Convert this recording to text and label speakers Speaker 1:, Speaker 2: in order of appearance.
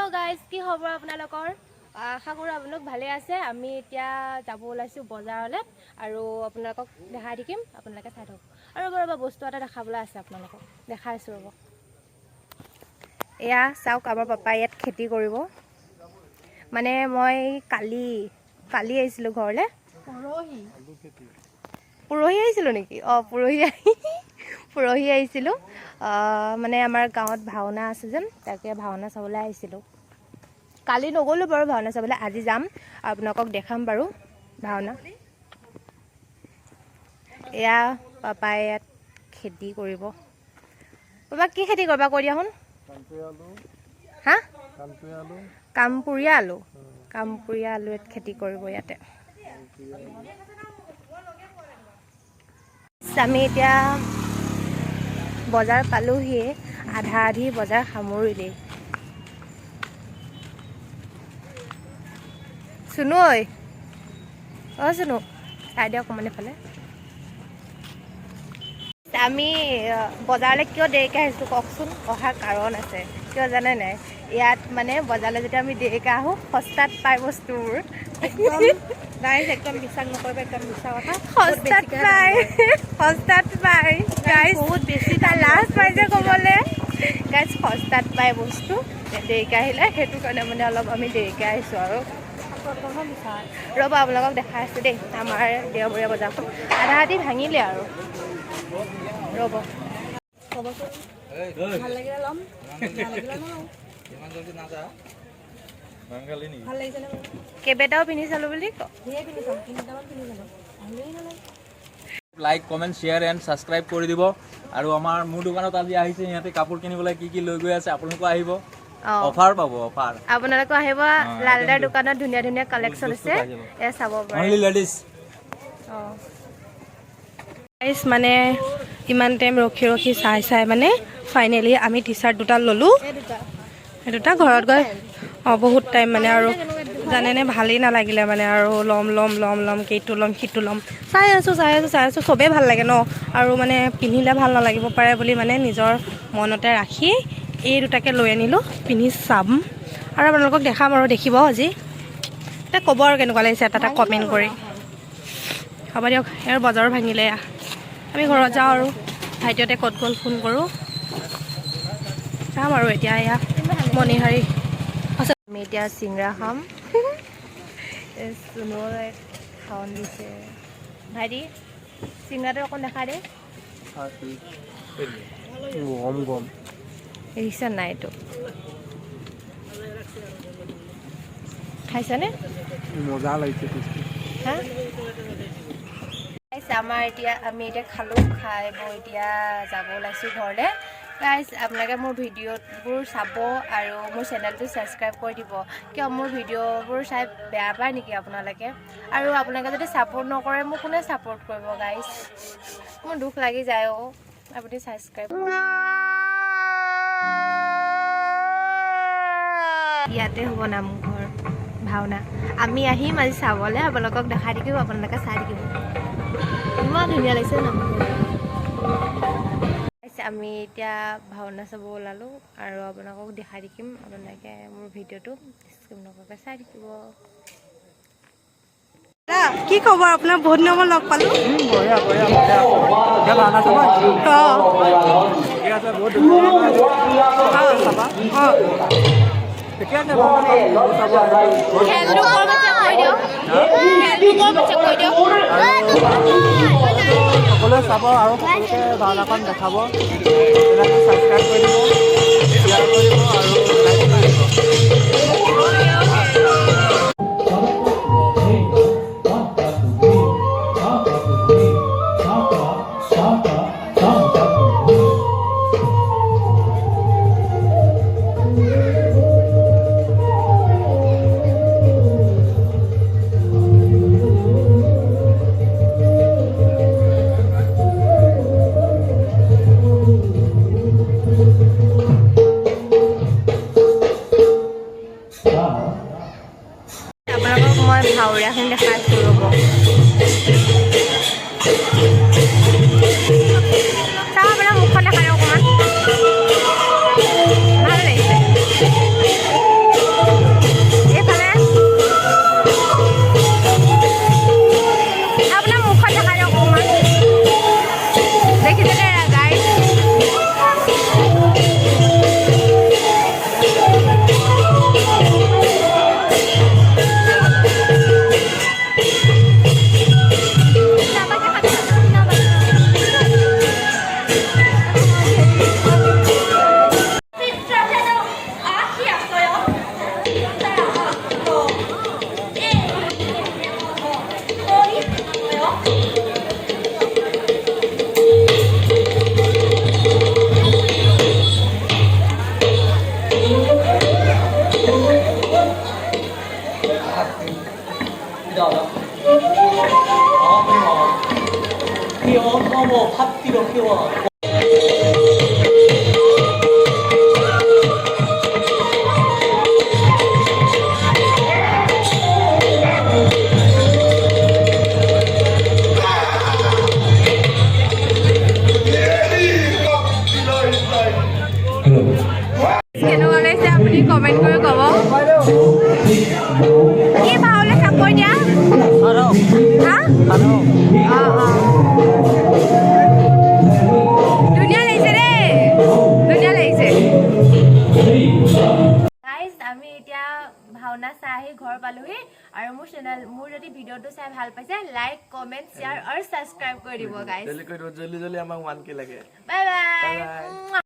Speaker 1: guys কি খবৰ আপোনালোকৰ আশা কৰোঁ আপোনালোক ভালে আছে আমি এতিয়া যাব ওলাইছোঁ বজাৰলৈ আৰু আপোনালোকক দেখাই থাকিম আপোনালোকে চাই থাকক আৰু ৰ'ব বস্তু এটা দেখাবলৈ আছে আপোনালোকক দেখাইছোঁ ৰ'ব এয়া চাওক আমাৰ পাপাই ইয়াত খেতি কৰিব মানে মই কালি আহিছিলোঁ ঘৰলৈ পৰহি আহিছিলোঁ নেকি পৰহি আহিছিলোঁ মানে আমাৰ গাঁৱত ভাওনা আছে যেন তাকে ভাওনা চাবলৈ আহিছিলোঁ কালি নগ'লোঁ বাৰু ভাওনা চাবলৈ আজি যাম আপোনালোকক দেখাম বাৰু ভাওনা এয়া পাপাই ইয়াত খেতি কৰিব পাপা কি খেতি কৰিবা কৈ দিয়াচোন হা কামপুৰীয়া আলু ইয়াত খেতি কৰিব ইয়াতে আমি এতিয়া বজাৰ পালোহি আধা আধি বজাৰ সামৰিলেই শুনো ঐ শুনো চাই দিয়ক অকণমান এইফালে আমি বজাৰলৈ কিয় দেৰিকৈ আহিছোঁ কওকচোন অহাৰ কাৰণ আছে কিয় জানে নাই ইয়াত মানে বজাৰলৈ যেতিয়া আমি দেৰিকৈ আহোঁ সস্তাত পায় বস্তুবোৰ গাইজ একদম বিশ্বাস নকৰিব একদম মিছা কথা সস্তাত পায় গাইজ বহুত বেছি লাষ্ট পাইছে ক'বলৈ গাইজ সস্তাত পায় বস্তু দেৰিকৈ আহিলে সেইটো কাৰণে মানে অলপ আমি দেৰিকৈ আহিছোঁ আৰু ৰ'ব আপোনালোকক দেখাই আছোঁ দেই আমাৰ দেওবৰীয়া বজাৰখন আধা আধি ভাঙিলে আৰু ৰ'ব কেইবাটাও পিন্ধি চালোঁ বুলি
Speaker 2: like comment share and subscribe কৰি দিব আৰু আমাৰ মোৰ দোকানত আজি আহিছে সিহঁতে কাপোৰ কিনিবলৈ কি লৈ গৈ আছে আপোনালোকো আহিব অফাৰ পাব অফাৰ
Speaker 1: আপোনালোকো আহিব লালদাৰ দোকানত ধুনীয়া ধুনীয়া কালেকশ্যন আছে এ চাব পাৰে
Speaker 2: অনলি লেডিজ
Speaker 1: গাইজ মানে ইমান টাইম ৰখি চাই মানে ফাইনেলি আমি টি চাৰ্ট দুটা ল'লোঁ সেই দুটা ঘৰত গৈ বহুত টাইম মানে আৰু জানেনে ভালেই নালাগিলে মানে আৰু ল'ম এইটো ল'ম সিটো ল'ম চাই আছোঁ চবেই ভাল লাগে ন আৰু মানে পিন্ধিলে ভাল নালাগিব পাৰে বুলি মানে নিজৰ মনতে ৰাখি এই দুটাকে লৈ আনিলোঁ পিন্ধি চাম আৰু আপোনালোকক দেখাম আৰু দেখিব আজি এতিয়া ক'ব আৰু কেনেকুৱা লাগিছে এটা কমেণ্ট কৰি হ'ব দিয়ক ইয়াৰ বজাৰো ভাঙিলে আমি ঘৰত যাওঁ আৰু ভাইটিহঁতে ক'ত গ'ল ফোন কৰোঁ যাম আৰু এতিয়া এয়া মণিহাৰী আমি এতিয়া চিংৰা খাম চুনুৱে খাৱন দিছে ভাইটি চিংৰাটো অকণ দেখা দে
Speaker 2: গম
Speaker 1: দেখিছা নাই এইটো খাইছানে
Speaker 2: মজা লাগিছে
Speaker 1: হা আমাৰ আমি এতিয়া খালোঁ খাই বৈ এতিয়া যাব ওলাইছোঁ ঘৰলৈ গাইজ আপোনালোকে মোৰ ভিডিঅ'বোৰ চাব আৰু মোৰ চেনেলটো ছাবস্ক্ৰাইব কৰি দিব কিয় মোৰ ভিডিঅ'বোৰ চাই বেয়া পায় নেকি আপোনালোকে আৰু আপোনালোকে যদি ছাপোৰ্ট নকৰে মোক কোনে ছাপোৰ্ট কৰিব গাইজ মোৰ দুখ লাগি যায় আপুনি ছাবস্ক্ৰাইব ইয়াতে হ'ব নামঘৰ ভাওনা আমি আহিম আজি চাবলৈ আপোনালোকক দেখাই থাকিব আপোনালোকে চাই থাকিব ইমান ধুনীয়া লাগিছে নামঘৰ আমি এতিয়া ভাওনা চাব ওলালোঁ আৰু আপোনালোকক দেখাই থাকিম আপোনালোকে মোৰ ভিডিঅ'টো স্কিপ নকৰাকৈ চাই থাকিব কি খবৰ আপোনাৰ বহুত দিনৰ মূৰত লগ পালোঁ
Speaker 2: সকলোৱে চাব আৰু সকলোকে ভাওনাখন দেখাব ছাবস্ক্ৰাইব কৰি দিব শ্বেয়াৰ কৰিব আৰু লাইক কৰি দিব
Speaker 1: আপোনালোকক মই ভাওৰীয়াখন দেখাইছোঁ ৰ'ব চাওঁ আপোনাৰ মুখখন দেখাই অকণমান ভাল লাগিছে কেনেকুৱা লাগিছে আপুনি কমেণ্ট কৰি ক'ব কি ভাও লৈছা কৈ দিয়া হা ধুনীয়া লাগিছে দেই ধুনীয়া লাগিছে গাইজ আমি এতিয়া ভাওনা চাই আহি ঘৰ পালোহি আৰু মোৰ যদি ভিডিঅ'টো চাই ভাল পাইছে লাইক কমেণ্ট শ্বেয়াৰ আৰু ছাবস্ক্ৰাইব কৰি দিব গাইজ
Speaker 3: জলদি আমাক 1K লাগে
Speaker 1: বাই বাই